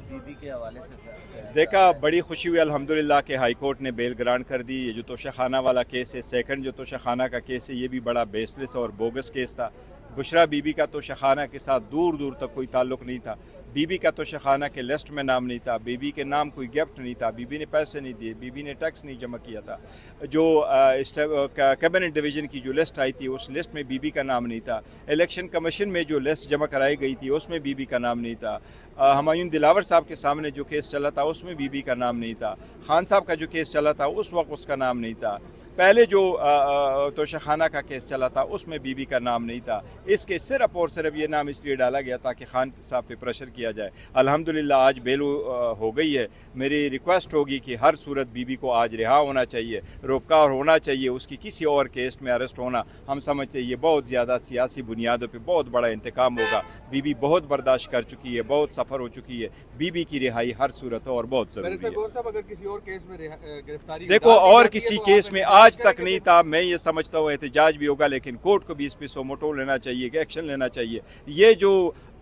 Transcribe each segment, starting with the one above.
बीबी के हवाले से देखा, बड़ी खुशी हुई अल्हम्दुलिल्लाह कि हाई कोर्ट ने बेल ग्रांट कर दी। ये जो तोशाखाना वाला केस है, सेकंड जो तोशाखाना का केस है, ये भी बड़ा बेसलेस और बोगस केस था। बुशरा बीबी का तोशाखाना के साथ दूर दूर तक कोई ताल्लुक़ नहीं था। बीबी का तोशाखाना के लिस्ट में नाम नहीं था, बीबी के नाम कोई गिफ्ट नहीं था, बीबी ने पैसे नहीं दिए, बीबी ने टैक्स नहीं जमा किया था। जो कैबिनेट डिवीज़न की जो लिस्ट आई थी उस लिस्ट में बीबी का नाम नहीं था। इलेक्शन कमीशन में जो लिस्ट जमा कराई गई थी उसमें बीबी का नाम नहीं था। हुमायूं दिलावर साहब के सामने जो केस चला था उसमें बीबी का नाम नहीं था। खान साहब का जो केस चला था उस वक्त उसका नाम नहीं था। पहले जो तोशाखाना का केस चला था उसमें बीबी का नाम नहीं था। इसके सिर्फ और सिर्फ ये नाम इसलिए डाला गया ताकि खान साहब पे प्रेशर किया जाए। अल्हम्दुलिल्लाह आज बेल हो गई है। मेरी रिक्वेस्ट होगी कि हर सूरत बीबी को आज रिहा होना चाहिए, रोबकार होना चाहिए। उसकी किसी और केस में अरेस्ट होना हम समझते हैं ये बहुत ज़्यादा सियासी बुनियादों पर बहुत बड़ा इंतकाम होगा। बीबी बहुत बर्दाश्त कर चुकी है, बहुत सफ़र हो चुकी है। बीबी की रिहाई हर सूरत और बहुत ज़रूरी है। अगर किसी और केस में गिरफ्तारी देखो, और किसी केस में आज तक नहीं था। मैं ये समझता हूँ एहतजाज भी होगा, लेकिन कोर्ट को भी इस पे सोमोटो लेना चाहिए, कि एक्शन लेना चाहिए। ये जो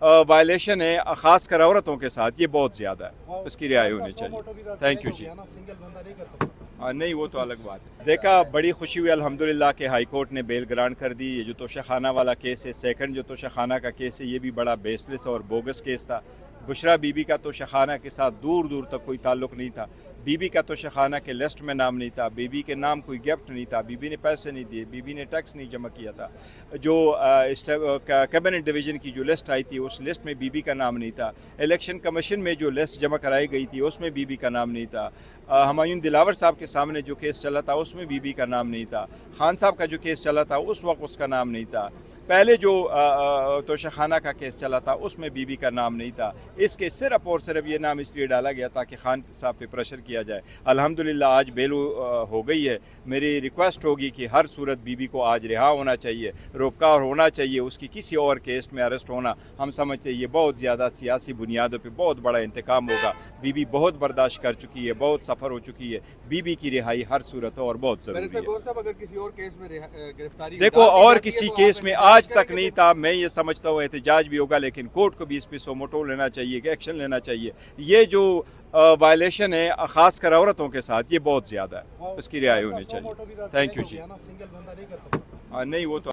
वायलेशन है खास कर औरतों के साथ, ये बहुत ज़्यादा है, उसकी रिहाई होनी चाहिए। थैंक यू जी। नहीं, वो तो अलग बात है। देखा, बड़ी खुशी हुई अल्हम्दुलिल्लाह कि हाई कोर्ट ने बेल ग्रांट कर दी। ये जो तोशाखाना वाला केस है, सेकंड जो तोशाखाना का केस है, ये भी बड़ा बेसलेस और बोगस केस था। बुशरा बीबी का तोशाखाना के साथ दूर दूर तक कोई ताल्लुक़ नहीं था। बीबी का तोशाखाना के लिस्ट में नाम नहीं था, बीबी के नाम कोई गिफ्ट नहीं था, बीबी ने पैसे नहीं दिए, बीबी ने टैक्स नहीं जमा किया था। जो कैबिनेट डिवीज़न की जो लिस्ट आई थी उस लिस्ट में बीबी का नाम नहीं था। इलेक्शन कमीशन में जो लिस्ट जमा कराई गई थी उसमें बीबी का नाम नहीं था। हुमायूं दिलावर साहब के सामने जो केस चला था उसमें बीबी का नाम नहीं था। खान साहब का जो केस चला था उस वक्त उसका नाम नहीं था। पहले जो तोशाखाना का केस चला था उसमें बीबी का नाम नहीं था। इसके सिर्फ और सिर्फ ये नाम इसलिए डाला गया ताकि खान साहब पे प्रेशर किया जाए। अल्हम्दुलिल्लाह आज बेल हो गई है। मेरी रिक्वेस्ट होगी कि हर सूरत बीबी को आज रिहा होना चाहिए, रोबकार होना चाहिए। उसकी किसी और केस में अरेस्ट होना हम समझते हैं ये बहुत ज़्यादा सियासी बुनियादों पर बहुत बड़ा इंतकाम होगा। बीबी बहुत बर्दाश्त कर चुकी है, बहुत सफ़र हो चुकी है। बीबी की रिहाई हर सूरत और बहुत ज़रूरी है। अगर किसी और केस में गिरफ्तारी देखो, और किसी केस में आज तक नहीं था। मैं ये समझता हूँ एहतजाज भी होगा, लेकिन कोर्ट को भी इस पे सोमोटो लेना चाहिए, कि एक्शन लेना चाहिए। ये जो वायलेशन है खास कर औरतों के साथ, ये बहुत ज़्यादा है, उसकी रिहाई होनी चाहिए। थैंक यू जी। नहीं, वो तो